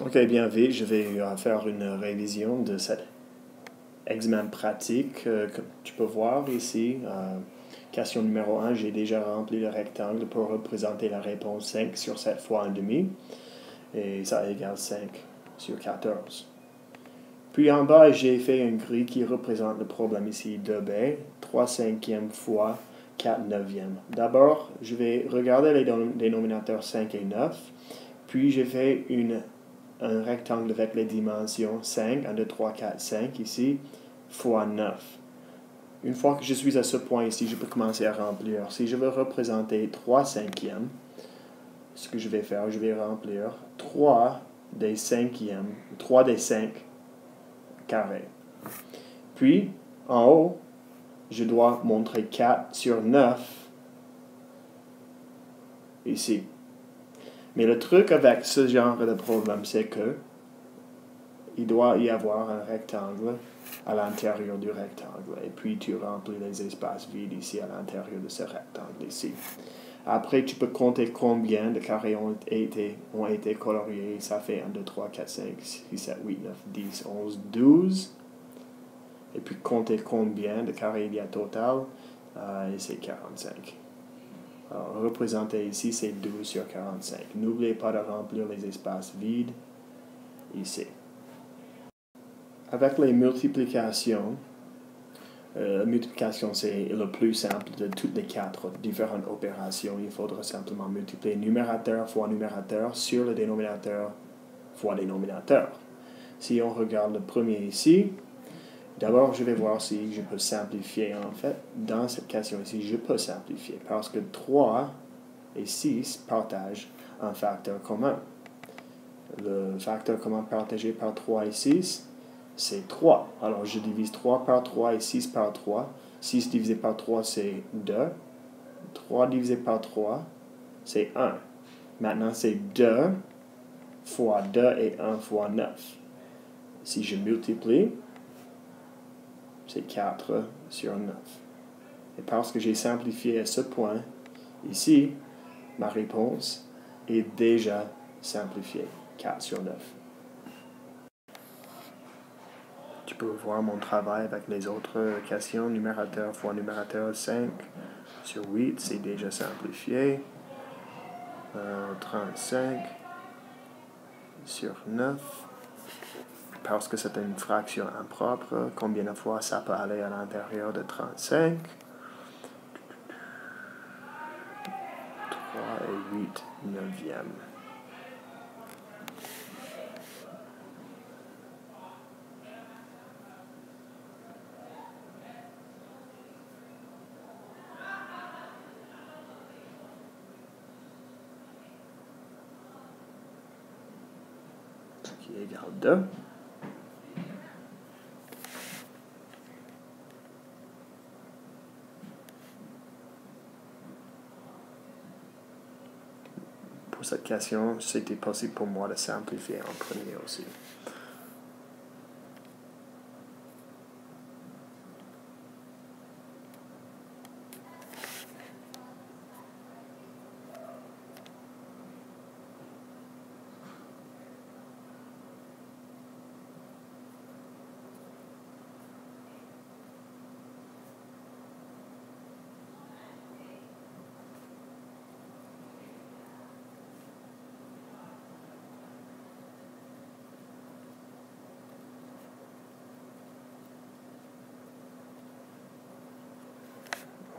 Ok, bien vite, je vais faire une révision de cet examen pratique que tu peux voir ici. Question numéro 1, j'ai déjà rempli le rectangle pour représenter la réponse 5 sur 7 fois 1,5. Et ça égale 5 sur 14. Puis en bas, j'ai fait une grille qui représente le problème ici 2b, 3 cinquièmes fois 4 neuvièmes. D'abord, je vais regarder les dénominateurs 5 et 9. Puis j'ai fait un rectangle avec les dimensions 5, 1, 2, 3, 4, 5 ici, fois 9. Une fois que je suis à ce point ici, je peux commencer à remplir. Si je veux représenter 3 cinquièmes, ce que je vais faire, je vais remplir 3 des 5 carrés. Puis, en haut, je dois montrer 4 sur 9 ici. Mais le truc avec ce genre de problème, c'est que il doit y avoir un rectangle à l'intérieur du rectangle. Et puis, tu remplis les espaces vides ici à l'intérieur de ce rectangle ici. Après, tu peux compter combien de carrés ont été coloriés. Ça fait 1, 2, 3, 4, 5, 6, 7, 8, 9, 10, 11, 12. Et puis, compter combien de carrés il y a total. Et c'est 45. Alors, représenter ici, c'est 12 sur 45. N'oubliez pas de remplir les espaces vides ici. Avec les multiplications, la multiplication, c'est le plus simple de toutes les 4 différentes opérations. Il faudra simplement multiplier numérateur fois numérateur sur le dénominateur fois dénominateur. Si on regarde le premier ici, d'abord, je vais voir si je peux simplifier. En fait, dans cette question ici, je peux simplifier parce que 3 et 6 partagent un facteur commun. Le facteur commun partagé par 3 et 6, c'est 3. Alors, je divise 3 par 3 et 6 par 3. 6 divisé par 3, c'est 2. 3 divisé par 3, c'est 1. Maintenant, c'est 2 fois 2 et 1 fois 9. Si je multiplie, c'est 4 sur 9. Et parce que j'ai simplifié à ce point, ici, ma réponse est déjà simplifiée. 4 sur 9. Tu peux voir mon travail avec les autres questions. Numérateur fois numérateur 5 sur 8, c'est déjà simplifié. 35 sur 9. Parce que c'est une fraction impropre, combien de fois ça peut aller à l'intérieur de 35? 3 et 8 neuvièmes. Qui égale 2. Pour cette question, c'était possible pour moi de simplifier en premier aussi.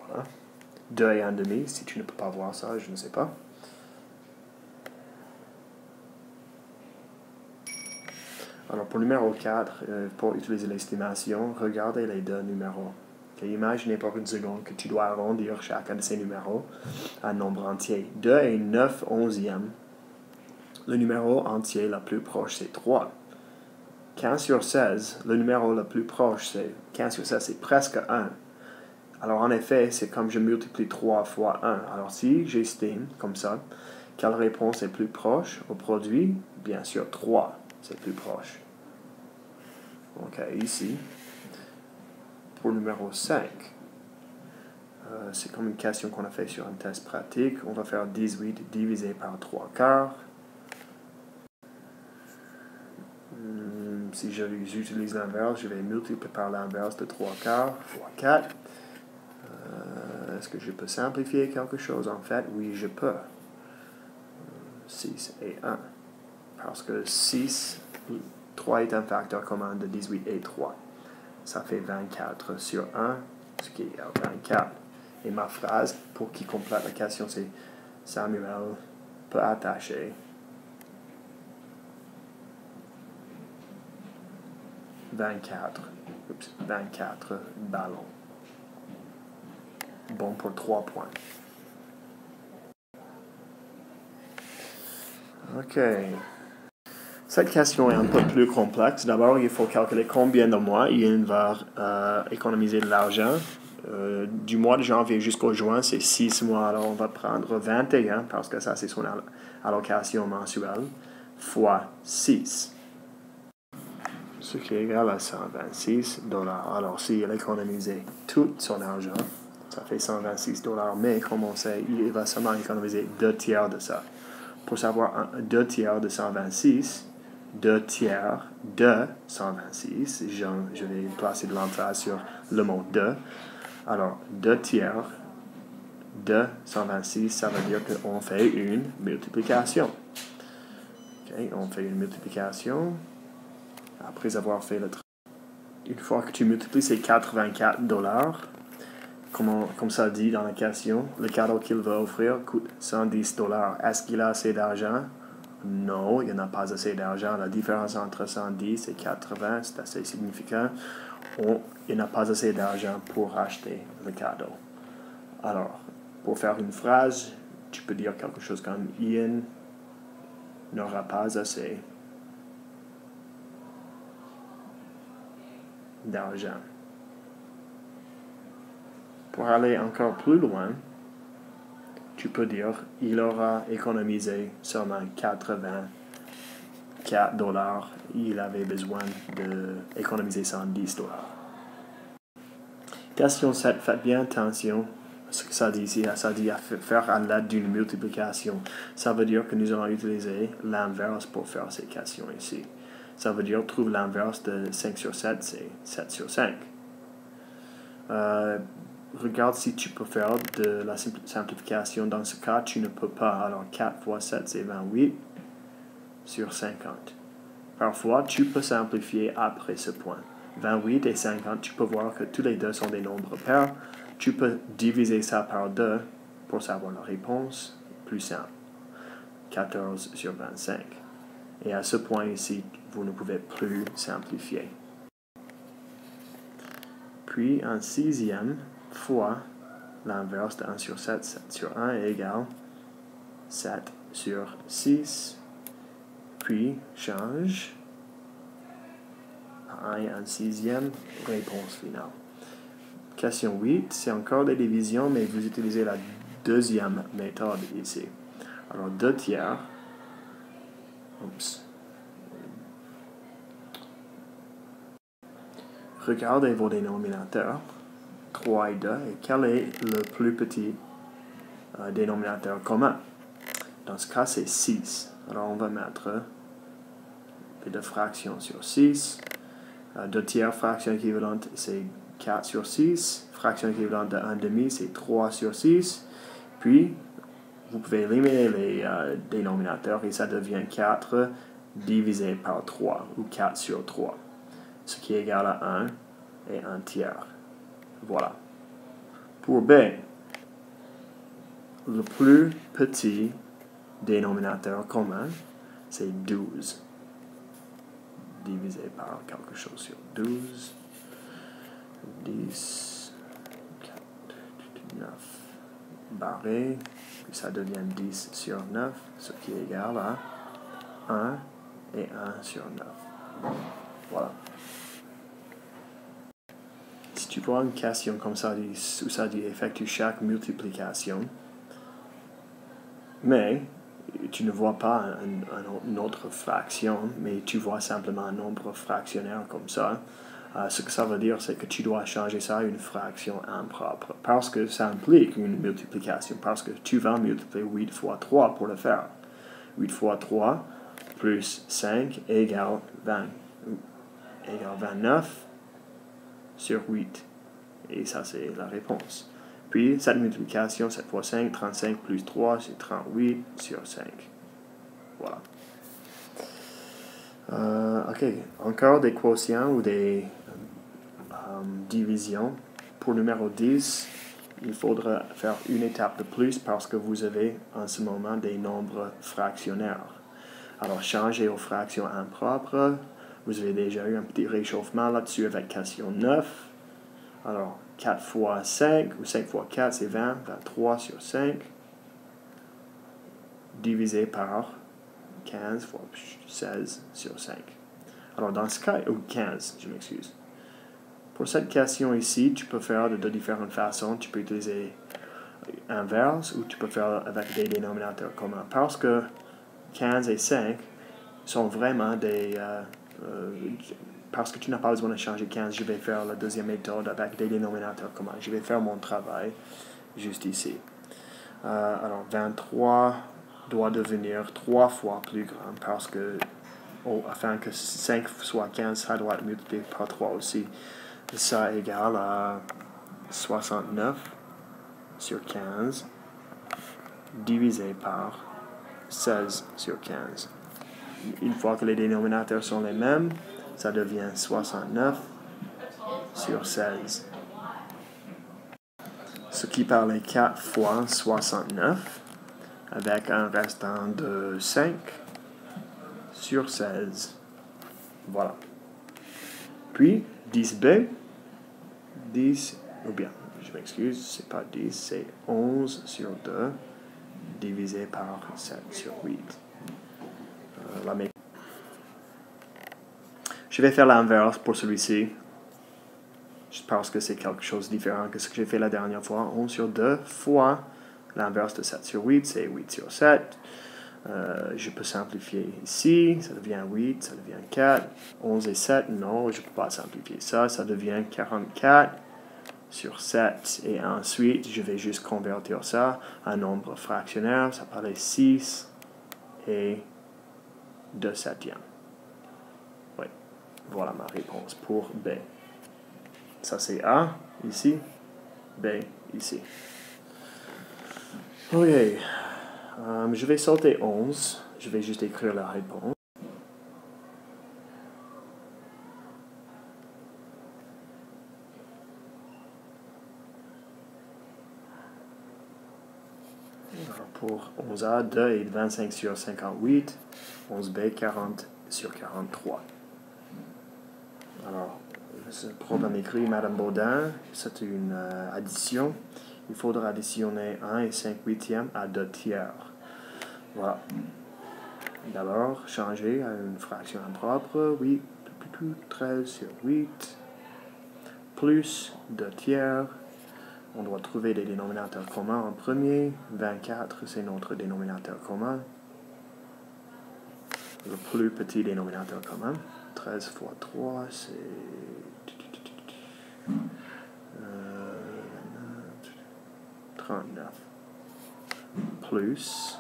Voilà. 2 et 1,5, si tu ne peux pas voir ça, je ne sais pas. Alors pour le numéro 4, pour utiliser l'estimation, regardez les deux numéros. Okay, imaginez pour une seconde que tu dois arrondir chacun de ces numéros à un nombre entier. 2 et 9 onzièmes. Le numéro entier le plus proche, c'est 3. 15 sur 16, le numéro le plus proche, c'est 15 sur 16, c'est presque 1. Alors en effet, c'est comme je multiplie 3 fois 1. Alors si j'estime comme ça, quelle réponse est plus proche au produit? Bien sûr, 3, c'est plus proche. Ok, ici, pour le numéro 5, c'est comme une question qu'on a fait sur un test pratique. On va faire 18 divisé par 3 quarts. si j'utilise l'inverse, je vais multiplier par l'inverse de 3 quarts fois 4. Est-ce que je peux simplifier quelque chose? En fait, oui, je peux. 6 et 1. Parce que 3 est un facteur commun de 18 et 3. Ça fait 24 sur 1, ce qui est 24. Et ma phrase, pour qui complète la question, c'est Samuel peut attacher 24 ballons. Bon pour 3 points. OK. Cette question est un peu plus complexe. D'abord, il faut calculer combien de mois il va économiser de l'argent. Du mois de janvier jusqu'au juin, c'est 6 mois. Alors, on va prendre 21, parce que ça, c'est son allocation mensuelle, fois 6. Ce qui est égal à 126 $. Alors, s'il a économisé tout son argent, ça fait 126 $. Mais, comme on sait, il va seulement économiser 2 tiers de ça. Pour savoir 2 tiers de 126, 2 tiers de 126, je vais placer de l'emphase sur le mot de. Alors, 2 tiers de 126, ça veut dire qu'on fait une multiplication. Okay, on fait une multiplication après avoir fait le travail. Une fois que tu multiplies, c'est 84 $. Comme ça dit dans la question, le cadeau qu'il veut offrir coûte 110 $. Est-ce qu'il a assez d'argent? Non, il n'a pas assez d'argent. La différence entre 110 et 80, c'est assez significant. Il n'a pas assez d'argent pour acheter le cadeau. Alors, pour faire une phrase, tu peux dire quelque chose comme Ian n'aura pas assez d'argent. Pour aller encore plus loin, tu peux dire il aura économisé seulement 84 $. Il avait besoin d'économiser 110 $. Question 7, faites bien attention à ce que ça dit ici. Ça dit à faire à l'aide d'une multiplication. Ça veut dire que nous allons utiliser l'inverse pour faire ces questions ici. Ça veut dire trouve l'inverse de 5 sur 7, c'est 7 sur 5. Regarde si tu peux faire de la simplification. Dans ce cas, tu ne peux pas. Alors, 4 fois 7, c'est 28 sur 50. Parfois, tu peux simplifier après ce point. 28 et 50, tu peux voir que tous les deux sont des nombres pairs. Tu peux diviser ça par 2 pour savoir la réponse. Plus simple. 14 sur 25. Et à ce point ici, vous ne pouvez plus simplifier. Puis, un sixième fois l'inverse de 1 sur 7, 7 sur 1 est égal 7 sur 6. Puis, change à 1 et 1 sixième, réponse finale. Question 8, c'est encore des divisions, mais vous utilisez la deuxième méthode ici. Alors, 2 tiers. Regardez vos dénominateurs, 3 et 2, et quel est le plus petit dénominateur commun? Dans ce cas, c'est 6. Alors, on va mettre de fractions sur 6. 2 tiers, fraction équivalente, c'est 4 sur 6. Fraction équivalente de 1 demi, c'est 3 sur 6. Puis, vous pouvez éliminer les dénominateurs et ça devient 4 divisé par 3, ou 4 sur 3. Ce qui est égal à 1 et 1 tiers. Voilà. Pour B, le plus petit dénominateur commun, c'est 12. Divisé par quelque chose sur 12. 10, 4, 9, barré. Puis ça devient 10 sur 9, ce qui est égal à 1 et 1 sur 9. Voilà. Si tu vois une question comme ça, où ça dit effectue chaque multiplication, mais tu ne vois pas une autre fraction, mais tu vois simplement un nombre fractionnaire comme ça, ce que ça veut dire, c'est que tu dois changer ça à une fraction impropre, parce que ça implique une multiplication, parce que tu vas multiplier 8 fois 3 pour le faire. 8 fois 3 plus 5 égale 20. égale 29 sur 8. Et ça, c'est la réponse. Puis, cette multiplication, 7 fois 5, 35 plus 3, c'est 38 sur 5. Voilà. OK. Encore des quotients ou des divisions. Pour numéro 10, il faudra faire une étape de plus parce que vous avez en ce moment des nombres fractionnaires. Alors, changez aux fractions impropres. Vous avez déjà eu un petit réchauffement là-dessus avec question 9. Alors, 4 fois 5, ou 5 fois 4, c'est 20. 23 sur 5. Divisé par 15 fois 16 sur 5. Alors, dans ce cas, ou 15, je m'excuse. Pour cette question ici, tu peux faire de différentes façons. Tu peux utiliser inverse ou tu peux faire avec des dénominateurs communs. Parce que 15 et 5 sont vraiment des... parce que tu n'as pas besoin de changer 15, je vais faire la deuxième méthode avec des dénominateurs communs. Je vais faire mon travail juste ici. Alors, 23 doit devenir 3 fois plus grand parce que, afin que 5 soit 15, ça doit être multiplié par 3 aussi. Ça égale à 69 sur 15 divisé par 16 sur 15. Une fois que les dénominateurs sont les mêmes, ça devient 69 sur 16. Ce qui parle 4 fois 69 avec un restant de 5 sur 16. Voilà. Puis, 10b, 10, ou bien, je m'excuse, c'est pas 10, c'est 11 sur 2 divisé par 7 sur 8. Je vais faire l'inverse pour celui-ci, parce que c'est quelque chose de différent que ce que j'ai fait la dernière fois. 11 sur 2 fois l'inverse de 7 sur 8, c'est 8 sur 7. Je peux simplifier ici, ça devient 8, ça devient 4. 11 et 7, non, je ne peux pas simplifier ça, ça devient 44 sur 7. Et ensuite, je vais juste convertir ça en nombre fractionnaire, ça paraît 6 et 2 septièmes. Oui, voilà ma réponse pour B. Ça c'est A, ici, B, ici. Ok. Je vais sauter 11. Je vais juste écrire la réponse. Alors pour 11A, 2 est 25 sur 58. 11B, 40 sur 43. Alors, ce problème écrit, Madame Baudin, c'est une addition. Il faudra additionner 1 et 5 huitièmes à 2 tiers. Voilà. D'abord, changer à une fraction impropre. Oui, 13 sur 8. Plus 2 tiers. On doit trouver des dénominateurs communs en premier. 24, c'est notre dénominateur commun. Le plus petit dénominateur commun. 13 fois 3, c'est... 39. Plus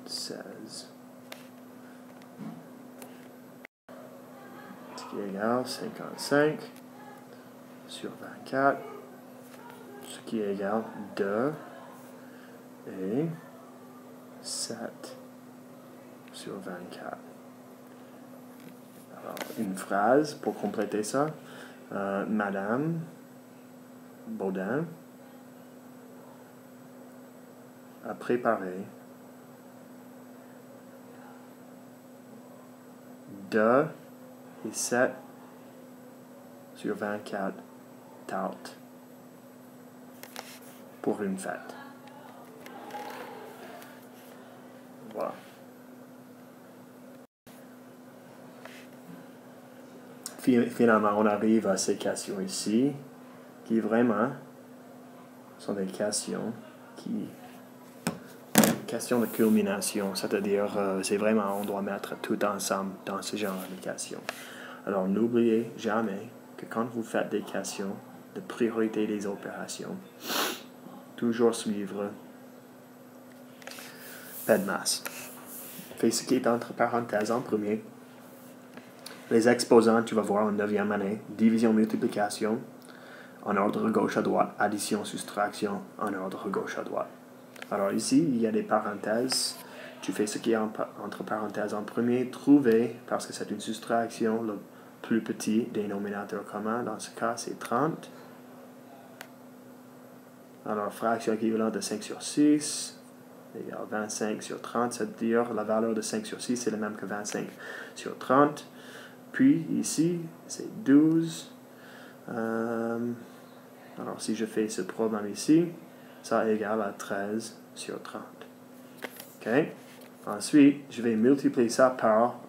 16. Ce qui est égal à 55 sur 24. Ce qui est égal à 2 et 7 sur 24. Alors, une phrase pour compléter ça. Madame Baudin a préparé 2 et 7 sur 24 tartes pour une fête. Voilà. Finalement, on arrive à ces questions ici, qui vraiment sont des questions questions de culmination, c'est-à-dire, c'est vraiment, on doit mettre tout ensemble dans ce genre de questions. Alors, n'oubliez jamais que quand vous faites des questions de priorité des opérations, toujours suivre PEDMAS. Faites ce qui est entre parenthèses en premier. Les exposants, tu vas voir en 9e année, division, multiplication, en ordre gauche à droite, addition, soustraction, en ordre gauche à droite. Alors ici, il y a des parenthèses. Tu fais ce qui est entre parenthèses en premier. Trouver, parce que c'est une soustraction, le plus petit dénominateur commun. Dans ce cas, c'est 30. Alors, fraction équivalente de 5 sur 6 égale 25 sur 30. C'est-à-dire la valeur de 5 sur 6, c'est la même que 25 sur 30. Puis, ici, c'est 12. Alors, si je fais ce problème ici, ça égale à 13 sur 30. OK? Ensuite, je vais multiplier ça par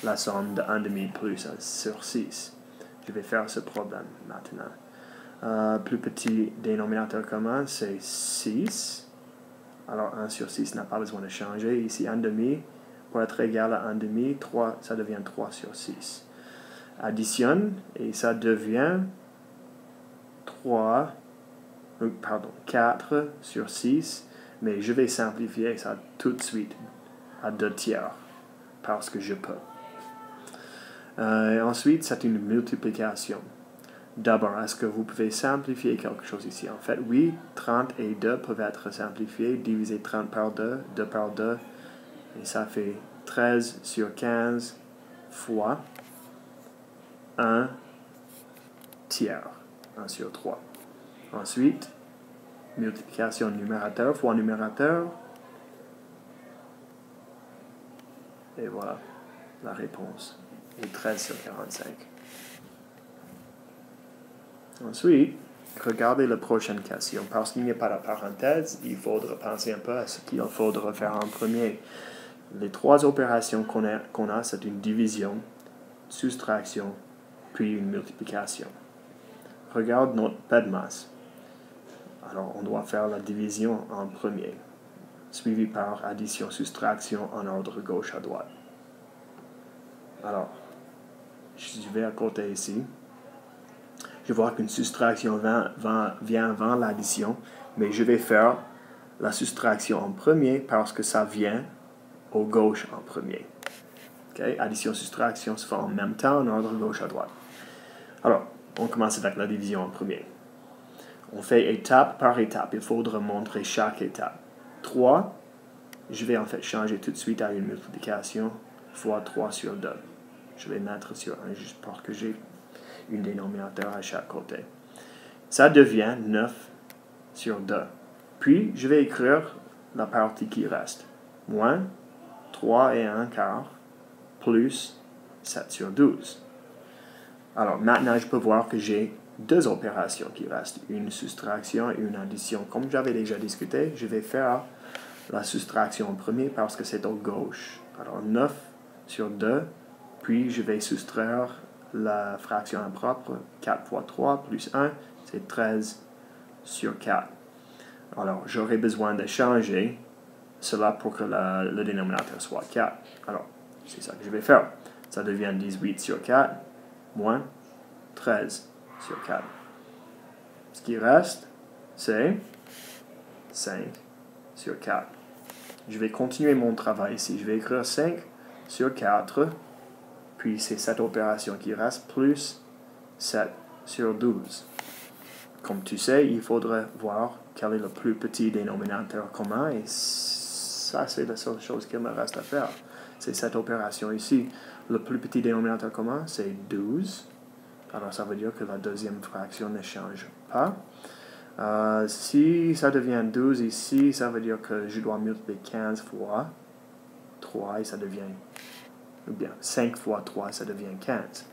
la somme de 1,5 plus 1 sur 6. Je vais faire ce problème maintenant. Plus petit dénominateur commun, c'est 6. Alors, 1 sur 6 n'a pas besoin de changer. Ici, 1,5 pour être égal à 1,5, 3, ça devient 3 sur 6. Additionne, et ça devient 4 sur 6. Mais je vais simplifier ça tout de suite à 2 tiers, parce que je peux. Ensuite, c'est une multiplication. D'abord, est-ce que vous pouvez simplifier quelque chose ici? En fait, oui, 30 et 2 peuvent être simplifiés. Diviser 30 par 2, 2 par 2, et ça fait 13 sur 15 fois 1 tiers, 1 sur 3. Ensuite, multiplication numérateur fois numérateur. Et voilà la réponse. Et 13 sur 45. Ensuite, regardez la prochaine question. Parce qu'il n'y a pas de parenthèse, il faudra penser un peu à ce qu'il faudra faire en premier. Les 3 opérations qu'on a, c'est une division, soustraction, puis une multiplication. Regarde notre PEDMAS. Alors, on doit faire la division en premier, suivi par addition, soustraction en ordre gauche à droite. Alors, je vais à côté ici. Je vois qu'une soustraction vient avant l'addition, mais je vais faire la soustraction en premier parce que ça vient au gauche en premier. Okay? Addition, soustraction se font en même temps en ordre gauche à droite. Alors, on commence avec la division en premier. On fait étape par étape. Il faudra montrer chaque étape. 3, je vais en fait changer tout de suite à une multiplication fois 3 sur 2. Je vais mettre sur 1 juste pour que j'ai un dénominateur à chaque côté. Ça devient 9 sur 2. Puis, je vais écrire la partie qui reste. Moins 3 et 1 quart plus 7 sur 12. Alors, maintenant, je peux voir que j'ai 2 opérations qui restent. Une soustraction et une addition. Comme j'avais déjà discuté, je vais faire la soustraction en premier parce que c'est au gauche. Alors, 9 sur 2. Puis, je vais soustraire la fraction impropre, 4 fois 3 plus 1, c'est 13 sur 4. Alors, j'aurai besoin de changer cela pour que le dénominateur soit 4. Alors, c'est ça que je vais faire. Ça devient 18 sur 4, moins 13 sur 4. Ce qui reste, c'est 5 sur 4. Je vais continuer mon travail ici. Je vais écrire 5 sur 4. Puis c'est cette opération qui reste, plus 7 sur 12. Comme tu sais, il faudrait voir quel est le plus petit dénominateur commun, et ça, c'est la seule chose qu'il me reste à faire. C'est cette opération ici. Le plus petit dénominateur commun, c'est 12. Alors, ça veut dire que la deuxième fraction ne change pas. Si ça devient 12 ici, ça veut dire que je dois multiplier 15 fois 3, et ça devient... ou bien 5 fois 3, ça devient 15.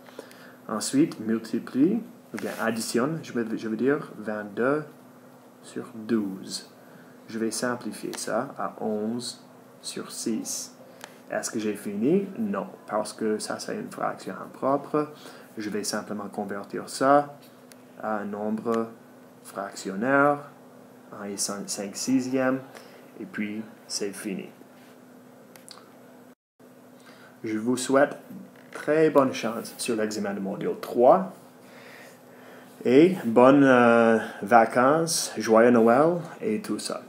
Ensuite, multiplie, ou bien additionne, je veux dire 22 sur 12. Je vais simplifier ça à 11 sur 6. Est-ce que j'ai fini? Non, parce que ça, c'est une fraction impropre. Je vais simplement convertir ça à un nombre fractionnaire, 1 et 5 sixièmes, et puis c'est fini. Je vous souhaite très bonne chance sur l'examen de module 3 et bonnes vacances, joyeux Noël et tout ça.